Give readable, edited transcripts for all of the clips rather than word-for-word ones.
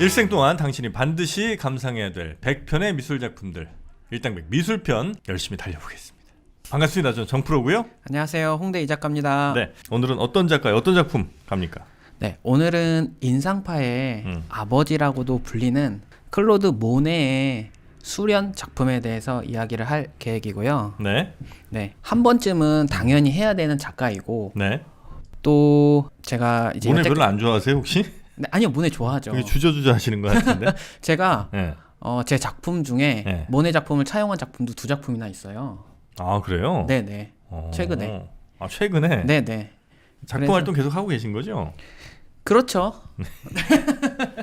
일생 동안 당신이 반드시 감상해야 될 100편의 미술 작품들, 일당백 미술편 열심히 달려보겠습니다. 반갑습니다. 저는 정프로고요. 안녕하세요. 홍대 이작가입니다. 네, 오늘은 어떤 작가의 어떤 작품 갑니까? 네, 오늘은 인상파의 아버지라고도 불리는 클로드 모네의 수련 작품에 대해서 이야기를 할 계획이고요. 네, 네, 한 번쯤은 당연히 해야 되는 작가이고, 네. 또 제가 이제 모네 별로 안 좋아하세요 혹시? 네, 아니요, 모네 좋아하죠. 되게 주저주저 하시는 것 같은데. 제가 네. 제 작품 중에 네. 모네 작품을 차용한 작품도 2작품이나 있어요. 아 그래요? 네네. 최근에. 아 최근에? 네네. 작품 그래서- 활동 계속 하고 계신 거죠? 그렇죠.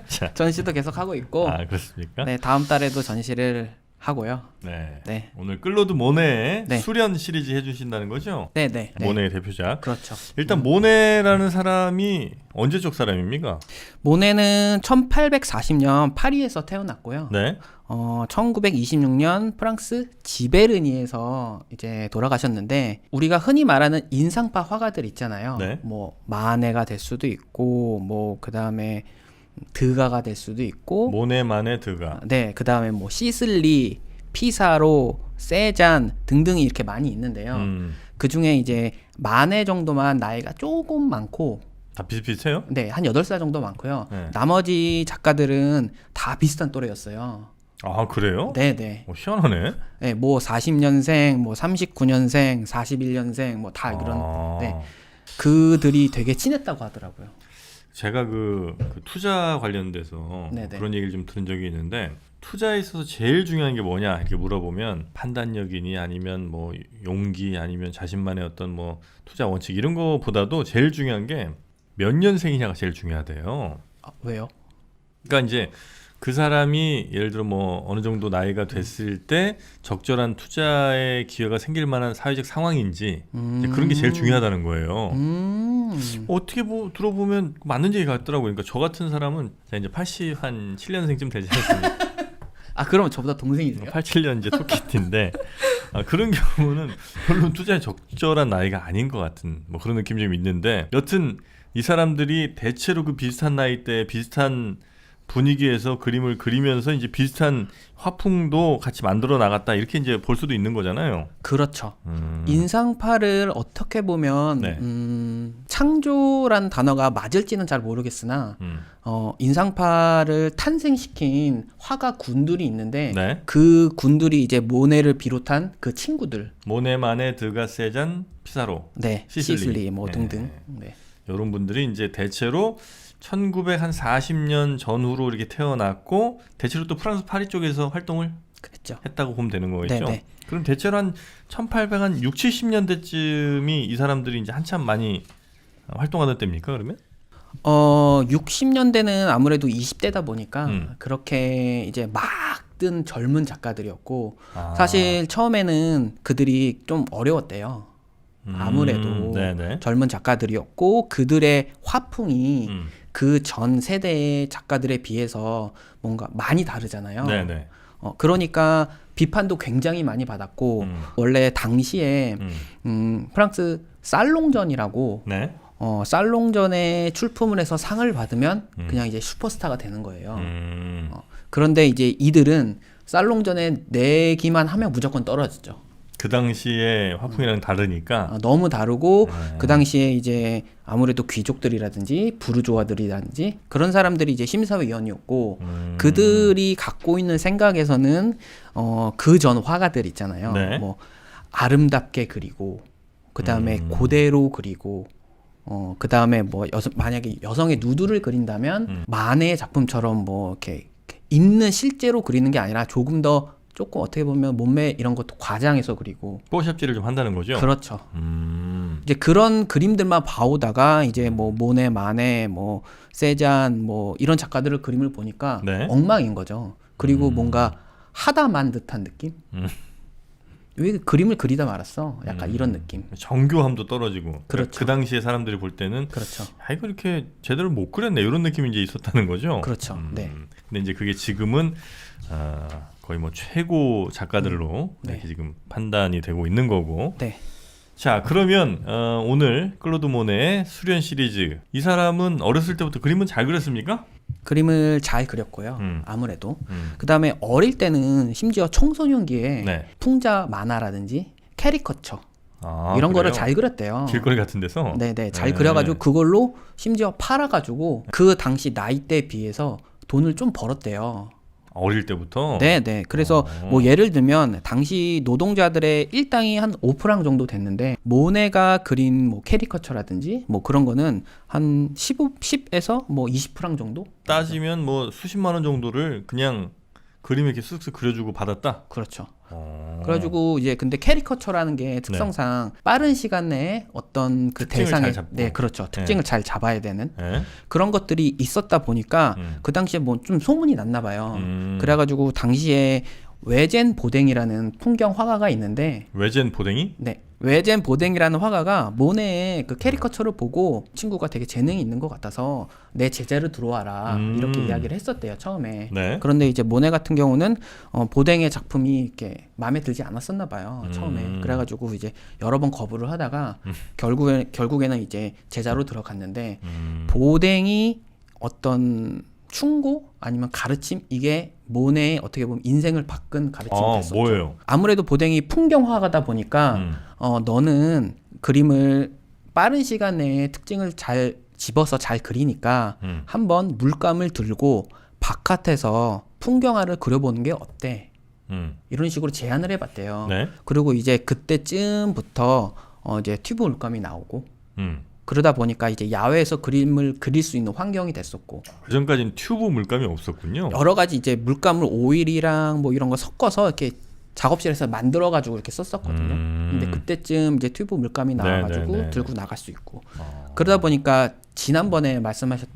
자. 전시도 계속 하고 있고, 아 그렇습니까? 네, 다음 달에도 전시를 하고요. 네. 네. 오늘 클로드 모네의 네. 수련 시리즈 해주신다는 거죠? 네네. 네. 모네의 대표작. 그렇죠. 일단 모네라는 사람이 언제적 사람입니까? 모네는 1840년 파리에서 태어났고요. 네. 1926년 프랑스 지베르니에서 이제 돌아가셨는데, 우리가 흔히 말하는 인상파 화가들 있잖아요. 네. 뭐 마네가 될 수도 있고, 뭐 그다음에 드가가 될 수도 있고, 모네만의 드가. 네, 그다음에 뭐 시슬리, 피사로, 세잔 등등이 이렇게 많이 있는데요. 그 중에 이제 마네 정도만 나이가 조금 많고, 다 비슷비슷해요? 네, 한 8살 정도 많고요. 네. 나머지 작가들은 다 비슷한 또래였어요. 아 그래요? 네네. 희한하네. 네, 뭐 40년생, 뭐 39년생, 41년생, 뭐 다 그런. 아, 네. 그들이 되게 친했다고 하더라고요. 제가 그 투자 관련돼서 네네. 그런 얘기를 좀 들은 적이 있는데, 투자에 있어서 제일 중요한 게 뭐냐 이렇게 물어보면 판단력이니 아니면 뭐 용기 아니면 자신만의 어떤 뭐 투자 원칙 이런 거보다도 제일 중요한 게 몇 년생이냐가 제일 중요하대요. 아, 왜요? 그러니까 이제 그 사람이 예를 들어 뭐 어느 정도 나이가 됐을 때 적절한 투자의 기회가 생길 만한 사회적 상황인지 이제 그런 게 제일 중요하다는 거예요. 어떻게 들어보면 맞는 얘기 같더라고요. 그러니까 저 같은 사람은 제가 이제 87년생쯤 되지 않습니까? 아, 그러면 저보다 동생이세요? 87년 이제 토끼띠인데 그런 경우는 별로 투자에 적절한 나이가 아닌 것 같은 뭐 그런 느낌이 좀 있는데, 여튼 이 사람들이 대체로 그 비슷한 나이대 비슷한 분위기에서 그림을 그리면서 이제 비슷한 화풍도 같이 만들어 나갔다 이렇게 이제 볼 수도 있는 거잖아요. 그렇죠. 인상파를 어떻게 보면 네. 창조란 단어가 맞을지는 잘 모르겠으나 인상파를 탄생시킨 화가 군들이 있는데, 네. 그 군들이 이제 모네를 비롯한 그 친구들, 모네만의 드가, 세잔, 피사로, 네, 시슬리. 시슬리 뭐 네. 등등. 네. 이런 분들이 이제 대체로 1940년 전후로 이렇게 태어났고, 대체로 또 프랑스 파리 쪽에서 활동을 그랬죠. 했다고 보면 되는 거겠죠. 네네. 그럼 대체로 한 1860, 70년대쯤이 이 사람들이 이제 한참 많이 활동하던 때입니까? 그러면? 60년대는 아무래도 20대다 보니까 그렇게 이제 막 뜬 젊은 작가들이었고, 사실 처음에는 그들이 좀 어려웠대요. 아무래도 네네. 젊은 작가들이었고, 그들의 화풍이 그 전 세대의 작가들에 비해서 뭔가 많이 다르잖아요. 네네. 그러니까 비판도 굉장히 많이 받았고, 원래 당시에 프랑스 살롱전이라고, 네. 살롱전에 출품을 해서 상을 받으면 그냥 이제 슈퍼스타가 되는 거예요. 음. 그런데 이제 이들은 살롱전에 내기만 하면 무조건 떨어지죠. 그 당시에 화풍이랑 다르니까. 너무 다르고, 그 당시에 이제 아무래도 귀족들이라든지 부르주아들이라든지 그런 사람들이 이제 심사위원이었고, 그들이 갖고 있는 생각에서는 그 전 화가들 있잖아요. 네. 뭐 아름답게 그리고, 그 다음에 고대로 그리고, 그 다음에 뭐 만약에 여성의 누드를 그린다면 마네의 작품처럼 뭐 이렇게 있는 실제로 그리는 게 아니라 조금 더 조금 어떻게 보면 몸매 이런 것도 과장해서 그리고. 뽀샵질을 좀 한다는 거죠. 그렇죠. 이제 그런 그림들만 봐오다가 이제 뭐 모네, 마네, 뭐 세잔 뭐 이런 작가들의 그림을 보니까 네. 엉망인 거죠. 그리고 뭔가 하다만 듯한 느낌? 왜 그림을 그리다 말았어? 약간 이런 느낌. 정교함도 떨어지고. 그렇죠. 그 당시에 사람들이 볼 때는 그렇죠. 이거 이렇게 제대로 못 그렸네 이런 느낌이 이제 있었다는 거죠. 그렇죠. 네. 근데 이제 그게 지금은 거의 뭐 최고 작가들로 네. 이렇게 지금 판단이 되고 있는 거고. 네. 자, 그러면 오늘 클로드 모네의 수련 시리즈, 이 사람은 어렸을 때부터 그림은 잘 그렸습니까? 그림을 잘 그렸고요. 음. 아무래도. 그다음에 어릴 때는 심지어 청소년기에 네. 풍자 만화라든지 캐리커처 아, 이런 거를 그래요? 잘 그렸대요. 길거리 같은 데서. 네네, 잘 네. 그려가지고 그걸로 심지어 팔아가지고 그 당시 나이대에 비해서 돈을 좀 벌었대요. 어릴 때부터. 네네. 그래서 뭐 예를 들면 당시 노동자들의 일당이 한 5프랑 정도 됐는데 모네가 그린 뭐 캐리커처라든지 뭐 그런 거는 한 10에서 뭐 20프랑 정도? 따지면 뭐 수십만 원 정도를 그냥 그림 이렇게 쓱쓱 그려주고 받았다. 그렇죠. 어. 그래가지고 이제 근데 캐리커처라는 게 특성상 빠른 시간 내에 어떤 그 특징을 대상의 잘 잡고. 네 그렇죠 특징을 잘 잡아야 되는 네? 그런 것들이 있었다 보니까 그 당시에 뭐 좀 소문이 났나 봐요. 그래가지고 당시에 외젠 보댕이라는 풍경 화가가 있는데 외젠 보댕이? 네 외젠 보댕이라는 화가가 모네의 그 캐리커처를 보고 친구가 되게 재능이 있는 것 같아서 내 제자로 들어와라 이렇게 이야기를 했었대요 처음에. 네. 그런데 이제 모네 같은 경우는 보댕의 작품이 이렇게 마음에 들지 않았었나 봐요 처음에. 그래가지고 이제 여러 번 거부를 하다가 결국에는 이제 제자로 들어갔는데 보댕이 어떤 충고 아니면 가르침 이게 모네의 어떻게 보면 인생을 바꾼 가르침이 됐었죠. 뭐예요? 아무래도 보댕이 풍경화가다 보니까 너는 그림을 빠른 시간 내에 특징을 잘 집어서 잘 그리니까 한번 물감을 들고 바깥에서 풍경화를 그려보는 게 어때? 이런 식으로 제안을 해봤대요. 네. 그리고 이제 그때쯤부터 이제 튜브 물감이 나오고 그러다 보니까 이제 야외에서 그림을 그릴 수 있는 환경이 됐었고 그 전까지는 튜브 물감이 없었군요. 여러 가지 이제 물감을 오일이랑 뭐 이런 거 섞어서 이렇게 작업실에서 만들어 가지고 이렇게 썼었거든요. 근데 그때쯤 이제 튜브 물감이 나와가지고 네네네. 들고 나갈 수 있고 그러다 보니까 지난번에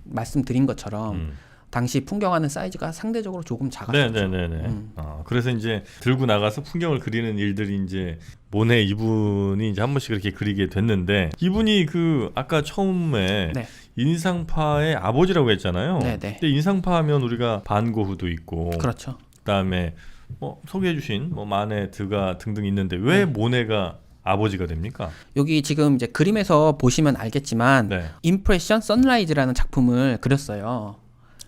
말씀드린 것처럼 당시 풍경화는 사이즈가 상대적으로 조금 작았었죠. 네네네네. 그래서 이제 들고 나가서 풍경을 그리는 일들이 이제 모네 이분이 이제 한 번씩 그렇게 그리게 됐는데 이분이 그 아까 처음에 네. 인상파의 아버지라고 했잖아요. 네네. 근데 인상파하면 우리가 반고흐도 있고, 그렇죠. 그다음에 뭐 소개해주신 뭐 마네, 드가 등등 있는데 왜 모네가 아버지가 됩니까? 여기 지금 이제 그림에서 보시면 알겠지만 네. 임프레션 선라이즈라는 작품을 그렸어요.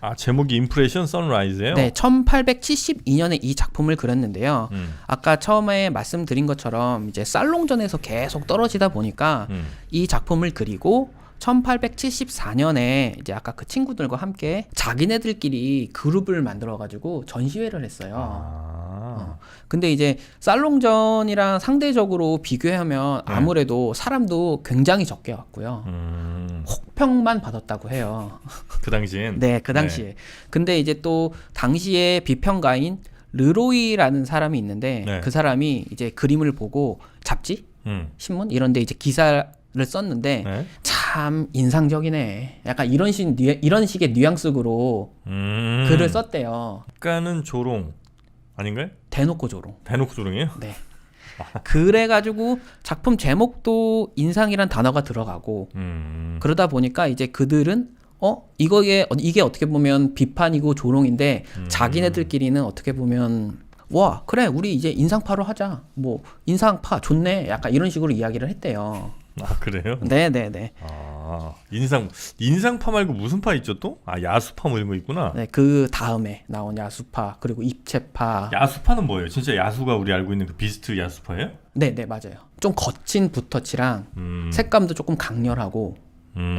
아, 제목이 임프레션 선라이즈예요? 네, 1872년에 이 작품을 그렸는데요. 음. 아까 처음에 말씀드린 것처럼 이제 살롱전에서 계속 떨어지다 보니까 이 작품을 그리고 1874년에 이제 아까 그 친구들과 함께 자기네들끼리 그룹을 만들어 가지고 전시회를 했어요. 근데 이제 살롱전이랑 상대적으로 비교하면 네. 아무래도 사람도 굉장히 적게 왔고요. 혹평만 받았다고 해요. 그 당시엔. 네, 그 당시에. 근데 이제 또 당시에 비평가인 르로이라는 사람이 있는데 네. 그 사람이 이제 그림을 보고 잡지, 신문 이런 데 이제 기사를 썼는데 네. 참 인상적이네. 약간 이런 식의 뉘앙스로 글을 썼대요. 약간은 조롱 아닌가요? 대놓고 조롱. 대놓고 조롱이에요? 네. 그래가지고 작품 제목도 인상이란 단어가 들어가고 그러다 보니까 이제 그들은 이게 어떻게 보면 비판이고 조롱인데 자기네들끼리는 어떻게 보면 와 그래 우리 이제 인상파로 하자 뭐 인상파 좋네 약간 이런 식으로 이야기를 했대요. 아, 그래요? 네네네. 아, 인상파 말고 무슨 파 있죠 또? 아, 야수파 뭐 이런 거 있구나. 네, 그 다음에 나온 야수파 그리고 입체파. 야수파는 뭐예요? 진짜 야수가 우리 알고 있는 그 비스트 야수파예요? 네네 맞아요. 좀 거친 붓터치랑 색감도 조금 강렬하고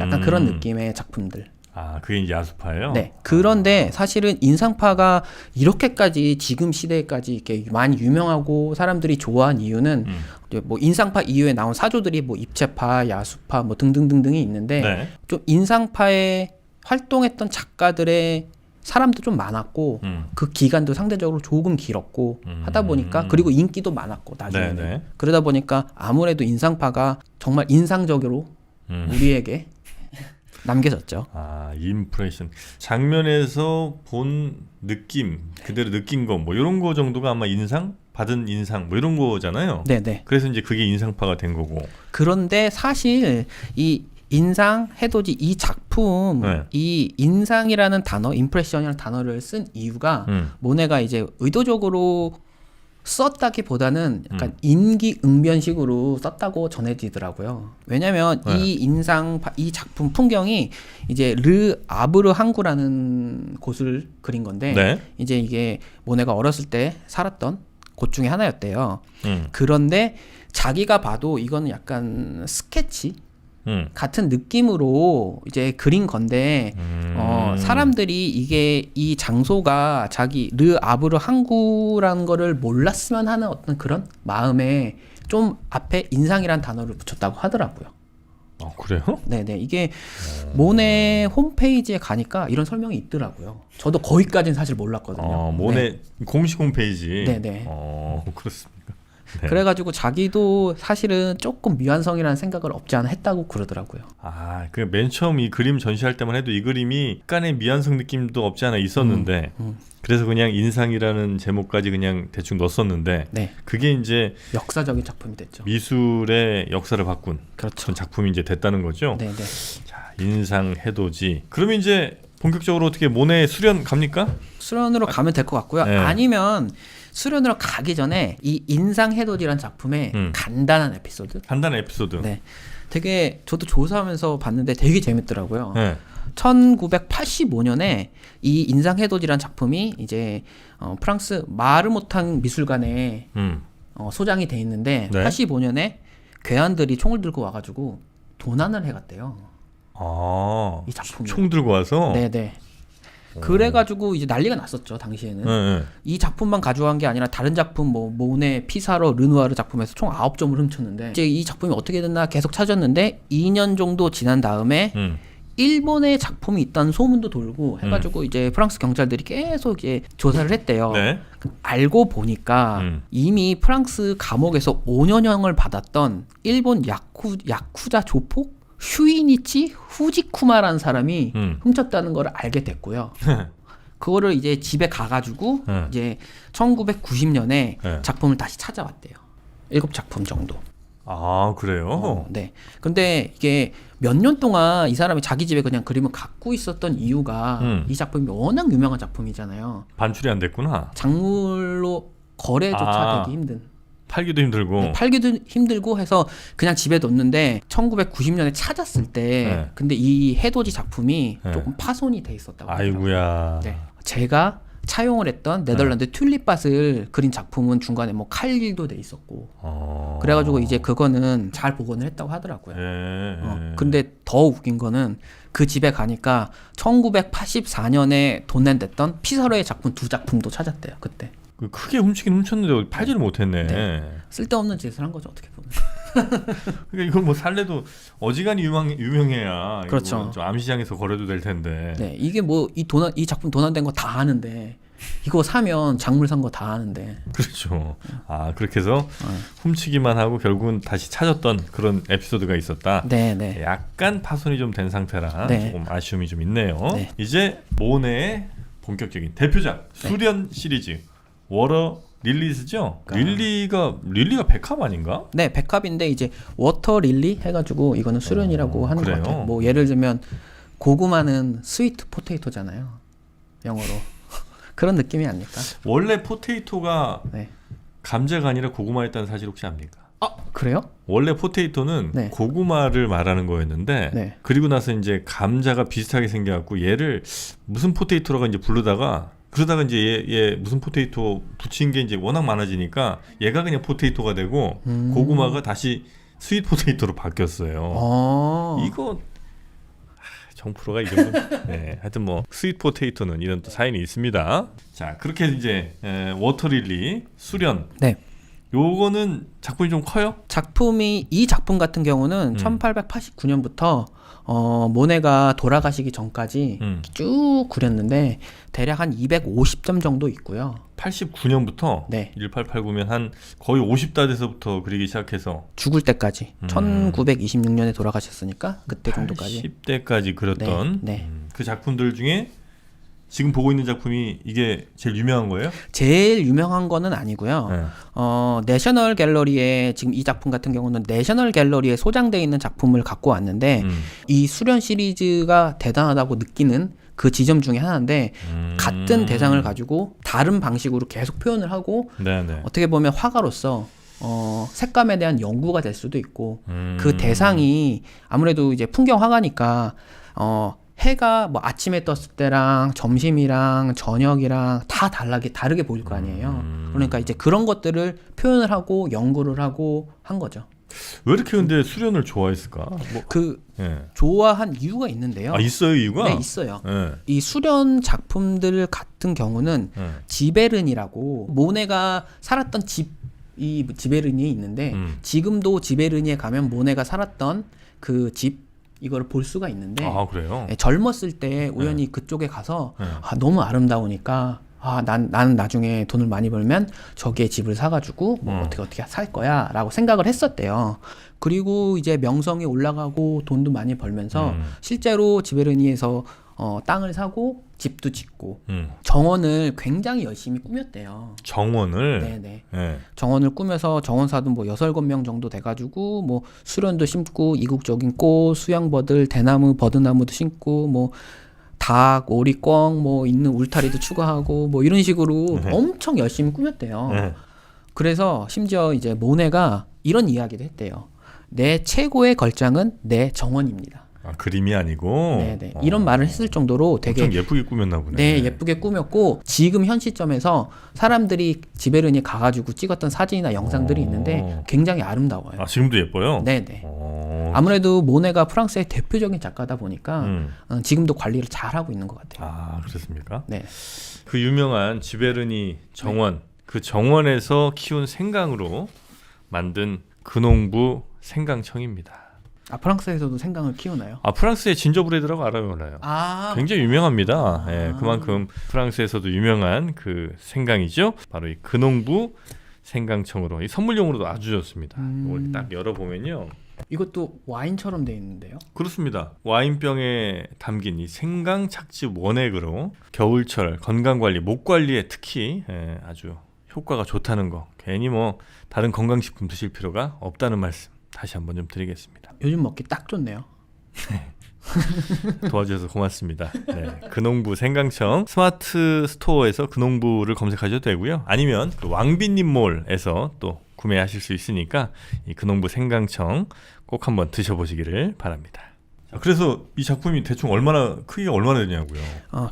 약간 그런 느낌의 작품들. 아, 그게 이제 야수파예요? 네. 그런데 사실은 인상파가 이렇게까지 지금 시대까지 이렇게 많이 유명하고 사람들이 좋아한 이유는 이제 뭐 인상파 이후에 나온 사조들이 뭐 입체파, 야수파 뭐 등등등등이 있는데 네. 좀 인상파에 활동했던 작가들의 사람도 좀 많았고 그 기간도 상대적으로 조금 길었고 하다 보니까 그리고 인기도 많았고 나중에는 네네. 그러다 보니까 아무래도 인상파가 정말 인상적으로 우리에게 남겨졌죠. 아, 임프레션. 장면에서 본 느낌, 그대로 느낀 거 뭐 이런 거 정도가 아마 인상? 받은 인상 뭐 이런 거잖아요. 네네. 그래서 이제 그게 인상파가 된 거고. 그런데 사실 이 인상 해돋이 이 작품 네. 이 인상이라는 단어, 임프레션이라는 단어를 쓴 이유가 모네가 이제 의도적으로 썼다기보다는 약간 인기응변식으로 썼다고 전해지더라고요. 왜냐면 이 작품 풍경이 이제 르 아브르 항구라는 곳을 그린 건데 네. 이제 이게 모네가 어렸을 때 살았던 곳 중에 하나였대요. 그런데 자기가 봐도 이거는 약간 스케치 같은 느낌으로 이제 그린 건데 사람들이 이게 이 장소가 자기 르 아브르 항구라는 거를 몰랐으면 하는 어떤 그런 마음에 좀 앞에 인상이란 단어를 붙였다고 하더라고요. 그래요? 네네. 이게 모네 홈페이지에 가니까 이런 설명이 있더라고요. 저도 거기까지는 사실 몰랐거든요. 모네 공식 홈페이지. 네네. 그렇습니까? 네. 그래가지고 자기도 사실은 조금 미완성이라는 생각을 없지 않아 했다고 그러더라고요. 그 맨 처음 이 그림 전시할 때만 해도 이 그림이 약간의 미완성 느낌도 없지 않아 있었는데 그래서 그냥 인상이라는 제목까지 그냥 대충 넣었었는데 네. 그게 이제 역사적인 작품이 됐죠. 미술의 역사를 바꾼 그렇죠. 그런 작품이 이제 됐다는 거죠. 네네. 자, 인상 해돋이. 그러면 이제 본격적으로 어떻게 모네 수련 갑니까? 수련으로 가면 될 것 같고요. 네. 아니면 수련으로 가기 전에 이 인상해돋이라는 작품의 간단한 에피소드. 간단한 에피소드. 네. 되게 저도 조사하면서 봤는데 되게 재밌더라고요. 네. 1985년에 이 인상해돋이라는 작품이 이제 프랑스 마르모탕 미술관에 소장이 돼 있는데 네. 85년에 괴한들이 총을 들고 와가지고 도난을 해갔대요. 이 작품을. 총 들고 와서. 네네. 그래가지고 이제 난리가 났었죠 당시에는. 네. 이 작품만 가져간 게 아니라 다른 작품 뭐 모네, 피사로, 르누아르 작품에서 총 9점을 훔쳤는데 이제 이 작품이 어떻게 됐나 계속 찾았는데 2년 정도 지난 다음에 일본의 작품이 있다는 소문도 돌고 해가지고 이제 프랑스 경찰들이 계속 이제 조사를 했대요. 네. 알고 보니까 이미 프랑스 감옥에서 5년형을 받았던 일본 야쿠자 조폭 슈이니치 후지쿠마라는 사람이 훔쳤다는 걸 알게 됐고요. 그거를 이제 집에 가가지고 이제 1990년에 작품을 다시 찾아왔대요. 7작품 정도. 그래요? 네. 근데 이게 몇 년 동안 이 사람이 자기 집에 그냥 그림을 갖고 있었던 이유가 이 작품이 워낙 유명한 작품이잖아요. 반출이 안 됐구나. 작물로 거래조차 되기 힘든. 팔기도 힘들고. 네, 팔기도 힘들고 해서 그냥 집에 뒀는데 1990년에 찾았을 때 근데 이 해돋이 작품이 조금 파손이 돼 있었다고 하더라고요. 아이고야. 네. 제가 차용을 했던 네덜란드 튤립밭을 그린 작품은 중간에 뭐 칼길도 돼 있었고 그래가지고 이제 그거는 잘 복원을 했다고 하더라고요. 근데 더 웃긴 거는 그 집에 가니까 1984년에 도난됐던 피사로의 작품 2작품도 찾았대요. 그때. 크게 훔치긴 훔쳤는데 팔지를 못했네. 네. 쓸데없는 짓을 한 거죠 어떻게 보면. 그러니까 이걸 뭐 살래도 어지간히 유명해야 그렇죠. 좀 암시장에서 거래도 될 텐데. 네, 이게 뭐 이 작품 도난된 거 다 아는데 이거 사면 작물 산 거 다 아는데. 그렇죠. 그렇게 해서 훔치기만 하고 결국은 다시 찾았던 그런 에피소드가 있었다. 네. 약간 파손이 좀 된 상태라 조금 아쉬움이 좀 있네요. 네. 이제 모네의 본격적인 대표작 수련 시리즈 워터 릴리스죠? 릴리가 백합 아닌가? 네, 백합인데 이제 워터 릴리 해가지고 이거는 수련이라고 하는 것 그래요? 같아요. 뭐 예를 들면 고구마는 스위트 포테이토잖아요, 영어로. 그런 느낌이 아닐까? 원래 포테이토가 네. 감자가 아니라 고구마였다는 사실 혹시 압니까? 그래요? 원래 포테이토는 네. 고구마를 말하는 거였는데 네. 그리고 나서 이제 감자가 비슷하게 생겨갖고 얘를 무슨 포테이토라고 이제 부르다가 그러다가 이제 얘 무슨 포테이토 붙인 게 이제 워낙 많아지니까 얘가 그냥 포테이토가 되고 고구마가 다시 스윗 포테이토로 바뀌었어요. 이거 정프로가 이 정도. 네, 하여튼 뭐 스윗 포테이토는 이런 또 사연이 있습니다. 자, 그렇게 이제 워터릴리 수련. 네. 요거는 작품이 좀 커요? 이 작품 같은 경우는 1889년부터 모네가 돌아가시기 전까지 쭉 그렸는데 대략 한 250점 정도 있고요. 89년부터 네. 1889면 한 거의 50다 돼서부터 그리기 시작해서 죽을 때까지 1926년에 돌아가셨으니까 그때 정도까지 10대까지 그렸던 네. 그 작품들 중에 지금 보고 있는 작품이 이게 제일 유명한 거예요? 제일 유명한 거는 아니고요. 네. 내셔널 갤러리에 지금 이 작품 같은 경우는 내셔널 갤러리에 소장되어 있는 작품을 갖고 왔는데 이 수련 시리즈가 대단하다고 느끼는 그 지점 중에 하나인데 같은 대상을 가지고 다른 방식으로 계속 표현을 하고 네네. 어떻게 보면 화가로서 색감에 대한 연구가 될 수도 있고 그 대상이 아무래도 이제 풍경 화가니까 해가 뭐 아침에 떴을 때랑 점심이랑 저녁이랑 다 다르게 보일 거 아니에요. 그러니까 이제 그런 것들을 표현을 하고 연구를 하고 한 거죠. 왜 이렇게 근데 수련을 좋아했을까? 예. 좋아한 이유가 있는데요. 아, 있어요 이유가? 네, 있어요. 예. 이 수련 작품들 같은 경우는 지베른이라고 모네가 살았던 이 지베른이 있는데 지금도 지베른이에 가면 모네가 살았던 그 집 이거를 볼 수가 있는데 아, 그래요? 젊었을 때 우연히 그쪽에 가서 너무 아름다우니까 나는 나중에 돈을 많이 벌면 저기에 집을 사가지고 뭐 어떻게 살 거야 라고 생각을 했었대요. 그리고 이제 명성이 올라가고 돈도 많이 벌면서 실제로 지베르니에서 땅을 사고 집도 짓고 정원을 굉장히 열심히 꾸몄대요. 정원을? 네네. 네. 정원을 꾸며서 정원사도 뭐 6-7명 정도 돼가지고 뭐 수련도 심고 이국적인 꽃, 수양버들, 대나무, 버드나무도 심고 뭐 닭, 오리, 꿩 뭐 있는 울타리도 추가하고 뭐 이런 식으로 엄청 열심히 꾸몄대요. 그래서 심지어 이제 모네가 이런 이야기도 했대요. 내 최고의 걸장은 내 정원입니다. 아, 그림이 아니고? 네네. 이런 말을 했을 정도로 되게 엄청 예쁘게 꾸몄나 보네. 네, 예쁘게 꾸몄고 지금 현 시점에서 사람들이 지베르니에 가가지고 찍었던 사진이나 영상들이 있는데 굉장히 아름다워요. 아, 지금도 예뻐요? 네네. 아무래도 모네가 프랑스의 대표적인 작가다 보니까 지금도 관리를 잘하고 있는 것 같아요. 아, 그렇습니까? 네. 그 유명한 지베르니 정원, 그 정원에서 키운 생강으로 만든 근홍부 생강청입니다. 아, 프랑스에서도 생강을 키우나요? 아, 프랑스의 진저브레드라고 알아요, 몰라요? 아, 굉장히 유명합니다. 예, 그만큼 프랑스에서도 유명한 그 생강이죠. 바로 이 근홍부 생강청으로 이 선물용으로도 아주 좋습니다. 이걸 딱 열어보면요. 이것도 와인처럼 돼 있는데요. 그렇습니다. 와인병에 담긴 이 생강 착즙 원액으로 겨울철 건강관리, 목관리에 특히 아주 효과가 좋다는 거, 괜히 뭐 다른 건강식품 드실 필요가 없다는 말씀 다시 한번 좀 드리겠습니다. 요즘 먹기 딱 좋네요. 도와주셔서 고맙습니다. 네, 근홍부 생강청 스마트 스토어에서 근홍부를 검색하셔도 되고요. 아니면 그 왕비님몰에서 또 구매하실 수 있으니까 이 근홍부 생강청 꼭 한번 드셔보시기를 바랍니다. 자, 그래서 이 작품이 대충 크기가 얼마나 되냐고요?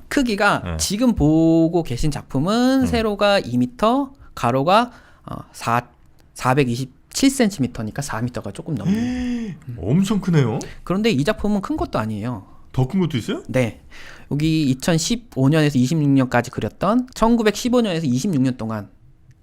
크기가 지금 보고 계신 작품은 세로가 2m, 가로가 427cm니까 4m가 조금 넘는. 엄청 크네요. 그런데 이 작품은 큰 것도 아니에요. 더 큰 것도 있어요? 네. 여기 2015년에서 26년까지 그렸던 1915년에서 26년 동안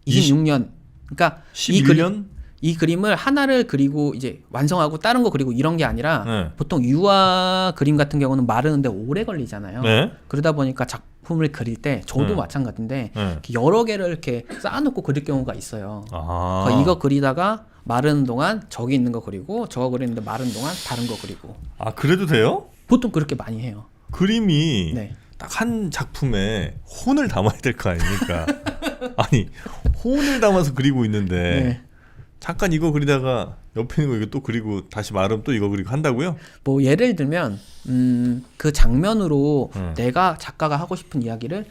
26년 그러니까 11년? 이 그림을 하나를 그리고 이제 완성하고 다른 거 그리고 이런 게 아니라 보통 유화 그림 같은 경우는 마르는데 오래 걸리잖아요. 네. 그러다 보니까 작품을 그릴 때 저도 마찬가지인데 여러 개를 이렇게 쌓아놓고 그릴 경우가 있어요. 그러니까 이거 그리다가 마르는 동안 저기 있는 거 그리고 저거 그리는데 마르는 동안 다른 거 그리고. 아, 그래도 돼요? 보통 그렇게 많이 해요. 그림이 네. 딱 한 작품에 혼을 담아야 될 거 아닙니까? 아니, 혼을 담아서 그리고 있는데 네. 잠깐 이거 그리다가 옆에 있는 거 이거 또 그리고 다시 마르면 또 이거 그리고 한다고요? 뭐 예를 들면 그 장면으로 내가 작가가 하고 싶은 이야기를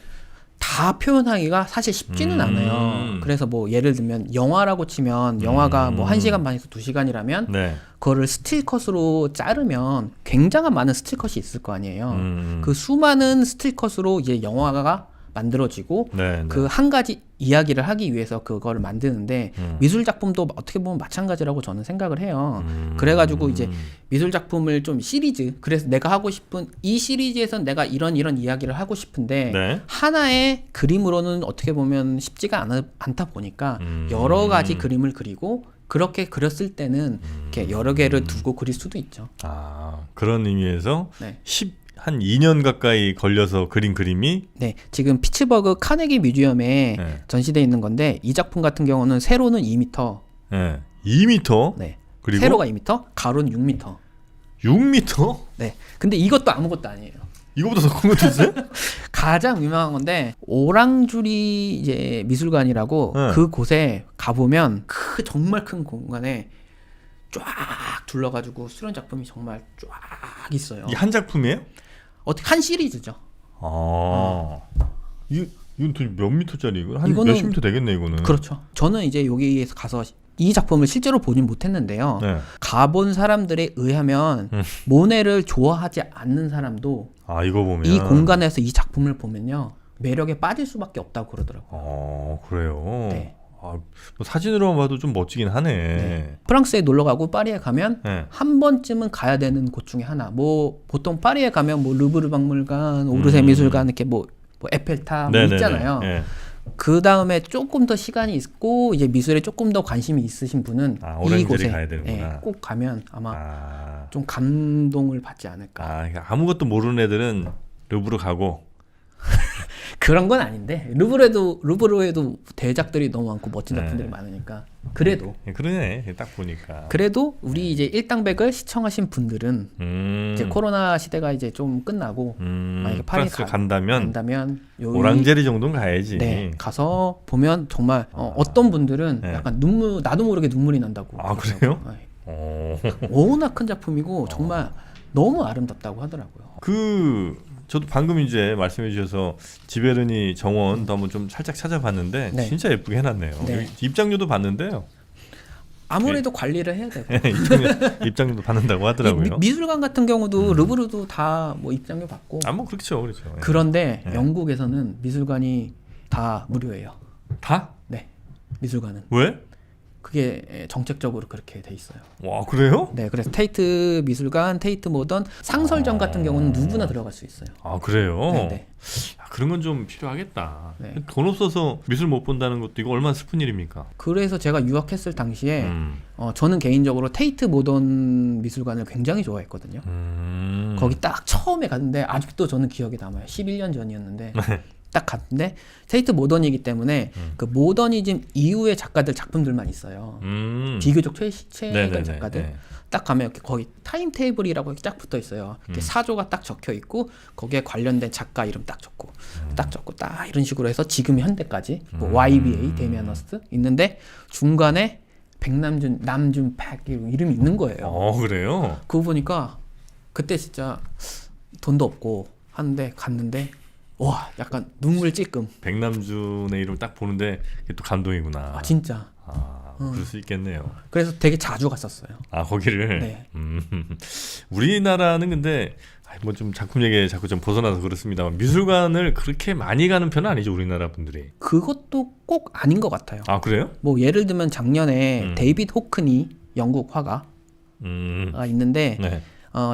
다 표현하기가 사실 쉽지는 않아요. 그래서 뭐 예를 들면 영화라고 치면 영화가 뭐 1시간 반에서 2시간이라면 네. 그거를 스틸컷으로 자르면 굉장한 많은 스틸컷이 있을 거 아니에요. 그 수많은 스틸컷으로 이제 영화가 만들어지고 네, 네. 그 한 가지 이야기를 하기 위해서 그거를 만드는데 미술 작품도 어떻게 보면 마찬가지라고 저는 생각을 해요. 그래가지고 이제 미술 작품을 좀 시리즈 그래서 내가 하고 싶은 이 시리즈에선 내가 이런 이야기를 하고 싶은데 네. 하나의 그림으로는 어떻게 보면 쉽지가 않다 보니까 여러 가지 그림을 그리고 그렇게 그렸을 때는 이렇게 여러 개를 두고 그릴 수도 있죠. 아, 그런 의미에서 네. 한 2년 가까이 걸려서 그린 그림이 네, 지금 피츠버그 카네기 뮤지엄에 네. 전시되어 있는 건데 이 작품 같은 경우는 세로는 2m, 네. 2m? 네, 그리고 세로가 2m, 가로는 6m. 6m? 네, 근데 이것도 아무것도 아니에요. 이거보다 더 큰 것도 있어요? 가장 유명한 건데 오랑주리 이제 미술관이라고 네. 그 곳에 가보면 정말 큰 공간에 쫙 둘러가지고 수련 작품이 정말 쫙 있어요. 이 한 작품이에요? 어떻게 한 시리즈죠. 이건 도대체 몇 미터짜리 이거? 한 이거는- 몇십 미터 되겠네 이거는. 그렇죠. 저는 이제 여기에서 가서 이 작품을 실제로 보진 못했는데요. 네. 가본 사람들에 의하면 모네를 좋아하지 않는 사람도 아 이거 보면 이 공간에서 이 작품을 보면요 매력에 빠질 수밖에 없다고 그러더라고요. 그래요. 네. 뭐 사진으로만 봐도 좀 멋지긴 하네. 프랑스에 놀러 가고 파리에 가면 네. 한 번쯤은 가야 되는 곳 중에 하나. 뭐 보통 파리에 가면 뭐 루브르 박물관, 오르세 미술관 이렇게 뭐 에펠탑 뭐 있잖아요. 네. 그 다음에 조금 더 시간이 있고 이제 미술에 조금 더 관심이 있으신 분은 오랑제리 이곳에 가야 되는구나. 꼭 가면 아마 좀 감동을 받지 않을까. 그러니까 아무것도 모르는 애들은 루브르 가고. 그런 건 아닌데 루브르에도 대작들이 너무 많고 멋진 작품들이 네. 많으니까 그래도 그러네 딱 보니까. 그래도 우리 이제 일당백을 시청하신 분들은 이제 코로나 시대가 이제 좀 끝나고 만약에 파리에 프랑스 간다면 여기 오랑제리 정도는 가야지. 네, 가서 보면 정말 어떤 분들은 네. 약간 나도 모르게 눈물이 난다고. 그래요? 네. 워낙 큰 작품이고 정말 너무 아름답다고 하더라고요. 저도 방금 이제 말씀해 주셔서 지베르니 정원도 한번 좀 살짝 찾아봤는데 네. 진짜 예쁘게 해놨네요. 네. 여기 입장료도 받는데요. 아무래도 관리를 해야 되고. 입장료도 받는다고 하더라고요. 미술관 같은 경우도 루브르도 다 뭐 입장료 받고. 뭐 그렇죠. 예. 그런데 네. 영국에서는 미술관이 다 무료예요. 다? 네, 미술관은. 왜? 그게 정책적으로 그렇게 돼 있어요. 와 그래요? 네, 그래서 테이트 미술관, 테이트 모던, 상설점 같은 경우는 누구나 들어갈 수 있어요. 그래요? 네. 그런 건 좀 필요하겠다. 네. 돈 없어서 미술 못 본다는 것도 이거 얼마나 슬픈 일입니까? 그래서 제가 유학했을 당시에 음. 저는 개인적으로 테이트 모던 미술관을 굉장히 좋아했거든요. 거기 딱 처음에 갔는데 아직도 저는 기억에 남아요. 11년 전이었는데 딱 갔는데 테이트 모던이기 때문에 그 모더니즘 이후의 작가들 작품들만 있어요. 비교적 최근 작가들. 네. 딱 가면 이렇게 거기 타임 테이블이라고 이렇게 쫙 붙어 있어요. 이렇게 사조가 딱 적혀 있고 거기에 관련된 작가 이름 딱 적고 딱 이런 식으로 해서 지금 현대까지 뭐 YBA 데미안 허스트 있는데 중간에 백남준, 남준팩 이름이 있는 거예요. 그래요? 그거 보니까 그때 진짜 돈도 없고 하는데 갔는데 와 약간 눈물 찔끔. 백남준의 이름 딱 보는데 이게 또 감동이구나. 진짜. 그럴 수 있겠네요. 그래서 되게 자주 갔었어요. 거기를. 네. 우리나라는 근데 뭐 좀 작품 얘기에 자꾸 좀 벗어나서 그렇습니다만 미술관을 그렇게 많이 가는 편은 아니죠 우리나라 분들이. 그것도 꼭 아닌 것 같아요. 그래요? 뭐 예를 들면 작년에 데이빗 호크니 영국 화가가 있는데 네.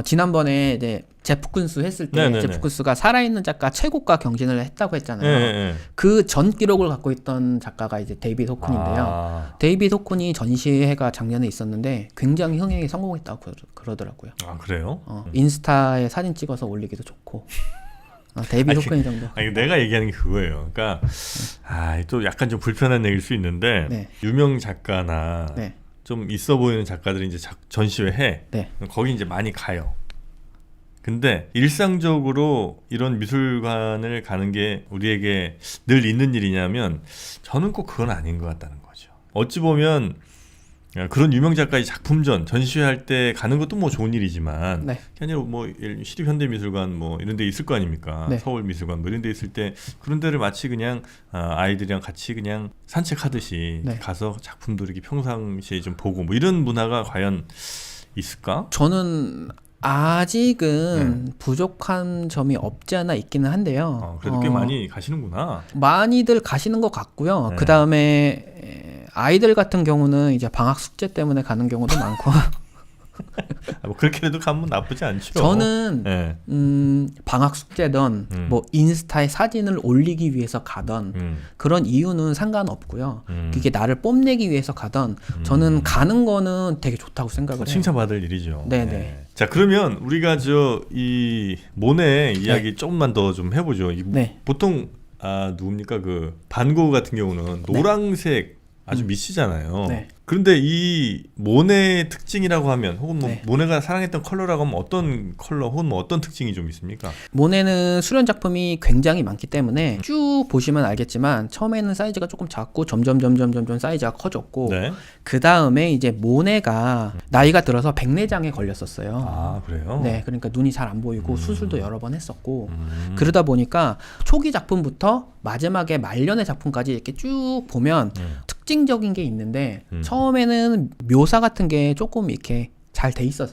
지난번에 이제 제프 쿤스 했을 때 네네네. 제프 쿤스가 살아있는 작가 최고가 경진을 했다고 했잖아요. 네. 그 전 기록을 갖고 있던 작가가 이제 데이빗 호크니인데요. 데이빗 호크니 전시회가 작년에 있었는데 굉장히 흥행에 성공했다고 그러더라고요. 그래요? 인스타에 사진 찍어서 올리기도 좋고. 데이빗 호크니 정도. 내가 얘기하는 게 그거예요. 그러니까 또 약간 좀 불편한 얘기일 수 있는데 네. 유명 작가나 네. 좀 있어 보이는 작가들이 이제 전시회 해. 네. 거기 이제 많이 가요. 근데 일상적으로 이런 미술관을 가는 게 우리에게 늘 있는 일이냐면 저는 꼭 그건 아닌 것 같다는 거죠. 어찌 보면 그런 유명 작가의 작품전 전시회 할 때 가는 것도 뭐 좋은 일이지만 네. 그게 아니라 뭐 시립현대미술관 뭐 이런 데 있을 거 아닙니까? 네. 서울미술관 뭐 이런 데 있을 때 그런 데를 마치 그냥 아이들이랑 같이 그냥 산책하듯이 네. 가서 작품도 이렇게 평상시에 좀 보고 뭐 이런 문화가 과연 있을까? 저는 아직은 부족한 점이 없지 않아 있기는 한데요. 그래도 꽤 많이 가시는구나. 많이들 가시는 것 같고요. 네. 그 다음에 아이들 같은 경우는 이제 방학 숙제 때문에 가는 경우도 많고. 뭐 그렇게라도 가면 나쁘지 않죠. 저는 네. 방학 숙제든 뭐 인스타에 사진을 올리기 위해서 가던 그런 이유는 상관없고요. 그게 나를 뽐내기 위해서 가던 저는 가는 거는 되게 좋다고 생각을 해요. 칭찬받을 일이죠. 네네. 네. 자 그러면 우리가 이 모네 이야기 조금만 더 좀 해보죠. 네. 보통 누굽니까 그 반고흐 같은 경우는 노란색 아주 미치잖아요. 네. 그런데 이 모네의 특징이라고 하면 혹은 뭐 네. 모네가 사랑했던 컬러라고 하면 어떤 컬러 혹은 뭐 어떤 특징이 좀 있습니까? 모네는 수련 작품이 굉장히 많기 때문에 쭉 보시면 알겠지만 처음에는 사이즈가 조금 작고 점점 사이즈가 커졌고 네. 그 다음에 이제 모네가 나이가 들어서 백내장에 걸렸었어요. 아 그래요? 네, 그러니까 눈이 잘 안 보이고 수술도 여러 번 했었고 그러다 보니까 초기 작품부터 마지막에 말년의 작품까지 이렇게 쭉 보면 특징적인 게 있는데 처음에는 묘사 같은 게 조금 이렇게 잘 돼 있어요.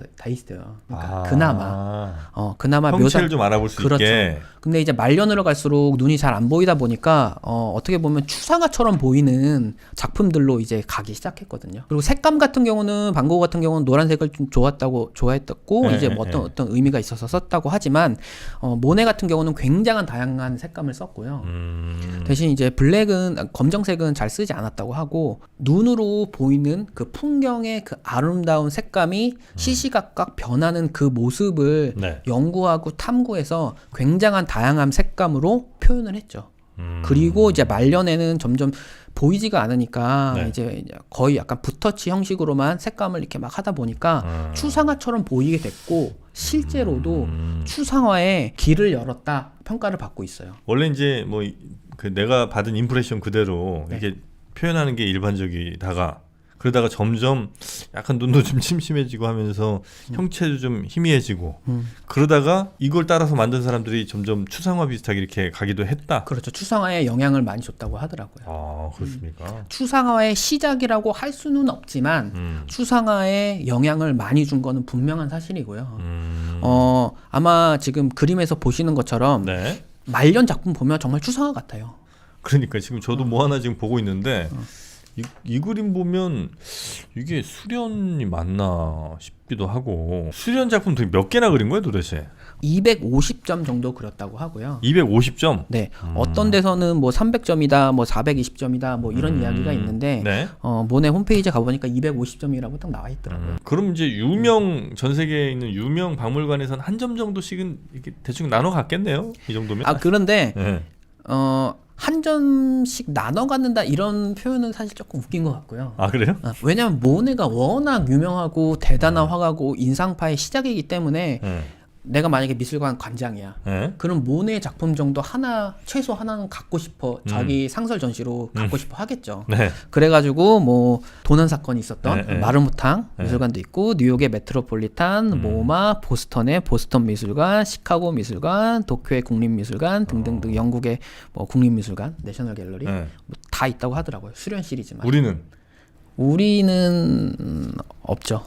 그러니까 그나마 형체를 좀 알아볼 수 그렇죠. 있게. 근데 이제 말년으로 갈수록 눈이 잘 안 보이다 보니까 어떻게 보면 추상화처럼 보이는 작품들로 이제 가기 시작했거든요. 그리고 색감 같은 경우는 반고 같은 경우는 노란색을 좀 좋아했었고 네, 이제 뭐 어떤 의미가 있어서 썼다고 하지만 모네 같은 경우는 굉장한 다양한 색감을 썼고요. 대신 이제 검정색은 잘 쓰지 않았다고 하고 눈으로 보이는 그 풍경의 그 아름다운 색감이 시시각각 변하는 그 모습을 네. 연구하고 탐구해서 굉장한 다양한 색감으로 표현을 했죠. 그리고 이제 말년에는 점점 보이지가 않으니까 네. 이제 거의 약간 붓터치 형식으로만 색감을 이렇게 막 하다 보니까 추상화처럼 보이게 됐고 실제로도 추상화의 길을 열었다 평가를 받고 있어요. 원래 이제 뭐 그 내가 받은 임프레션 그대로 네. 이렇게 표현하는 게 일반적이다가 그러다가 점점 약간 눈도 좀 침침해지고 하면서 형체도 좀 희미해지고 그러다가 이걸 따라서 만든 사람들이 점점 추상화 비슷하게 이렇게 가기도 했다. 그렇죠. 추상화에 영향을 많이 줬다고 하더라고요. 아 그렇습니까? 추상화의 시작이라고 할 수는 없지만 추상화에 영향을 많이 준 거는 분명한 사실이고요. 아마 지금 그림에서 보시는 것처럼 네. 말년 작품 보면 정말 추상화 같아요. 그러니까 지금 저도 뭐 하나 지금 보고 있는데 이 그림 보면 이게 수련이 맞나 싶기도 하고 수련 작품 몇 개나 그린 거예요 도대체? 250점 정도 그렸다고 하고요. 250점? 네, 어떤 데서는 뭐 300점이다, 뭐 420점이다, 뭐 이런 이야기가 있는데 네. 모네 홈페이지에 가보니까 250점이라고 딱 나와 있더라고요. 그럼 이제 전 세계에 있는 유명 박물관에서는 한 점 정도씩은 이렇게 대충 나눠 갔겠네요. 이 정도면? 그런데 네. 한 점씩 나눠 갖는다 이런 표현은 사실 조금 웃긴 것 같고요. 아 그래요? 왜냐하면 모네가 워낙 유명하고 대단한 화가고 인상파의 시작이기 때문에 네. 내가 만약에 미술관 관장이야. 네. 그럼 모네 작품 정도 최소 하나는 갖고 싶어. 자기 상설 전시로 갖고 싶어 하겠죠. 네. 그래가지고 뭐 도난 사건이 있었던 네. 마르무탕 네. 미술관도 있고 뉴욕의 메트로폴리탄, 모마, 보스턴의 보스턴 미술관, 시카고 미술관, 도쿄의 국립미술관 등등등 영국의 뭐 국립미술관, 내셔널 갤러리 네. 뭐 다 있다고 하더라고요. 수련 시리즈만. 우리는 없죠.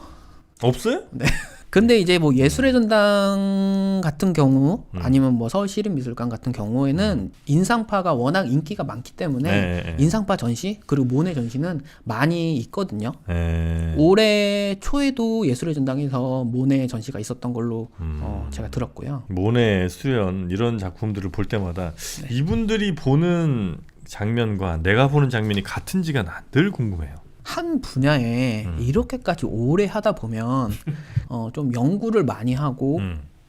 없어요? 네. 근데 이제 뭐 예술의 전당 같은 경우 아니면 뭐 서울시립미술관 같은 경우에는 인상파가 워낙 인기가 많기 때문에 네. 인상파 전시 그리고 모네 전시는 많이 있거든요. 네. 올해 초에도 예술의 전당에서 모네 전시가 있었던 걸로 제가 들었고요. 모네, 수련 이런 작품들을 볼 때마다 이분들이 보는 장면과 내가 보는 장면이 같은지가 늘 궁금해요. 한 분야에 이렇게까지 오래 하다 보면 좀 연구를 많이 하고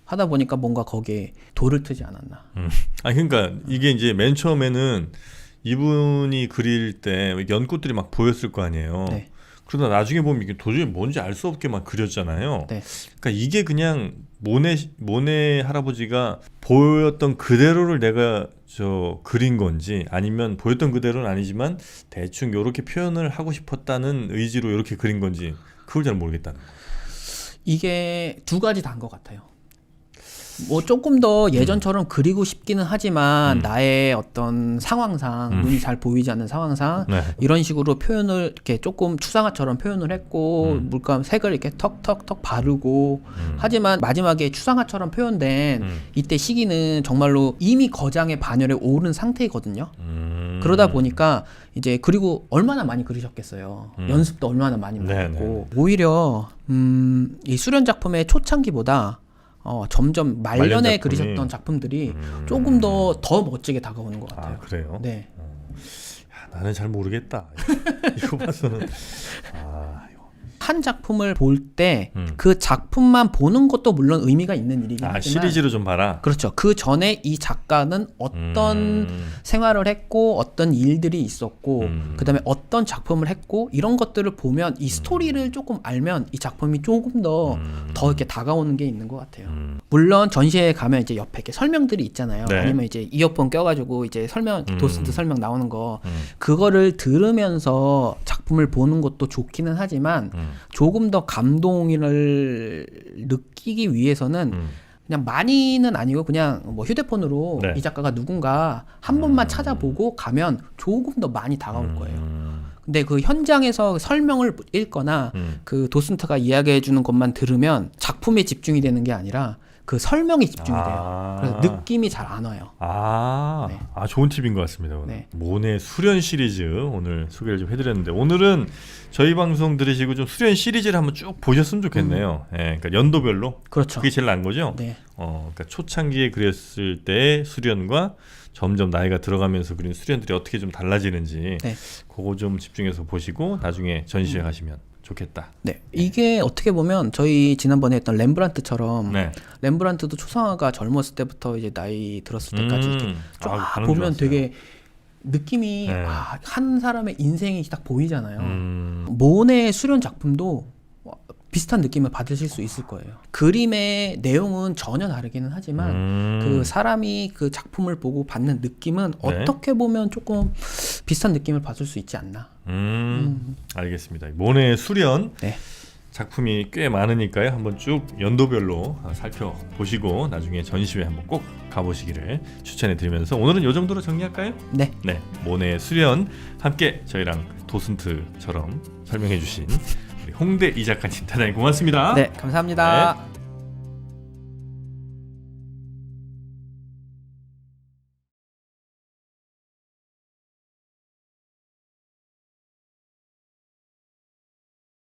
하다 보니까 뭔가 거기에 돌을 트지 않았나. 그러니까 이게 이제 맨 처음에는 이분이 그릴 때 연꽃들이 막 보였을 거 아니에요. 네. 그러다 나중에 보면 이게 도저히 뭔지 알 수 없게 막 그렸잖아요. 네. 그러니까 이게 그냥 모네 할아버지가 보였던 그대로를 내가 그린 건지 아니면 보였던 그대로는 아니지만 대충 이렇게 표현을 하고 싶었다는 의지로 이렇게 그린 건지 그걸 잘 모르겠다는 거예요. 이게 두 가지 다인 것 같아요. 뭐 조금 더 예전처럼 그리고 싶기는 하지만 나의 어떤 상황상 눈이 잘 보이지 않는 상황상 네. 이런 식으로 표현을 이렇게 조금 추상화처럼 표현을 했고 물감 색을 이렇게 턱턱턱 바르고 하지만 마지막에 추상화처럼 표현된 이때 시기는 정말로 이미 거장의 반열에 오른 상태거든요. 그러다 보니까 이제 그리고 얼마나 많이 그리셨겠어요. 연습도 얼마나 많이 했고 오히려 이 수련 작품의 초창기보다 점점 말년에 작품이. 그리셨던 작품들이 조금 더 멋지게 다가오는 것 같아요. 아 그래요? 네. 나는 잘 모르겠다. 이거 봐서는 한 작품을 볼 때 그 작품만 보는 것도 물론 의미가 있는 일이긴 아, 하지만 시리즈로 좀 봐라. 그렇죠. 그 전에 이 작가는 어떤 생활을 했고 어떤 일들이 있었고 그다음에 어떤 작품을 했고 이런 것들을 보면 이 스토리를 조금 알면 이 작품이 조금 더 이렇게 다가오는 게 있는 것 같아요. 물론 전시회에 가면 이제 옆에 이렇게 설명들이 있잖아요. 네. 아니면 이제 이어폰 껴가지고 이제 설명 도슨트 설명 나오는 거 그거를 들으면서 작품을 보는 것도 좋기는 하지만 조금 더 감동을 느끼기 위해서는 그냥 많이는 아니고 그냥 뭐 휴대폰으로 네. 이 작가가 누군가 한 번만 찾아보고 가면 조금 더 많이 다가올 거예요. 근데 그 현장에서 설명을 읽거나 그 도슨트가 이야기해 주는 것만 들으면 작품에 집중이 되는 게 아니라 그 설명에 집중이 돼요. 그래서 느낌이 잘 안 와요. 네. 좋은 팁인 것 같습니다. 오늘. 네. 모네 수련 시리즈 오늘 소개를 좀 해드렸는데 오늘은 저희 방송 들으시고 좀 수련 시리즈를 한번 쭉 보셨으면 좋겠네요. 예, 그러니까 연도별로. 그렇죠. 그게 제일 나은 거죠? 네. 그러니까 초창기에 그렸을 때 수련과 점점 나이가 들어가면서 그린 수련들이 어떻게 좀 달라지는지 네. 그거 좀 집중해서 보시고 나중에 전시회 가시면 좋겠다. 네. 이게 어떻게 보면 저희 지난번에 했던 렘브란트처럼 네. 렘브란트도 초상화가 젊었을 때부터 이제 나이 들었을 때까지 이렇게 쫙 보면 되게 느낌이 네. 한 사람의 인생이 딱 보이잖아요. 모네의 수련 작품도 비슷한 느낌을 받으실 수 있을 거예요. 그림의 내용은 전혀 다르기는 하지만 그 사람이 그 작품을 보고 받는 느낌은 네. 어떻게 보면 조금 비슷한 느낌을 받을 수 있지 않나. 알겠습니다. 모네 수련 네. 작품이 꽤 많으니까요. 한번 쭉 연도별로 살펴보시고 나중에 전시회 한번 꼭 가보시기를 추천해드리면서 오늘은 이 정도로 정리할까요? 네. 네, 모네 수련 함께 저희랑 도슨트처럼 설명해주신 우리 홍대 이 작가님 대단히 고맙습니다. 네, 감사합니다. 네.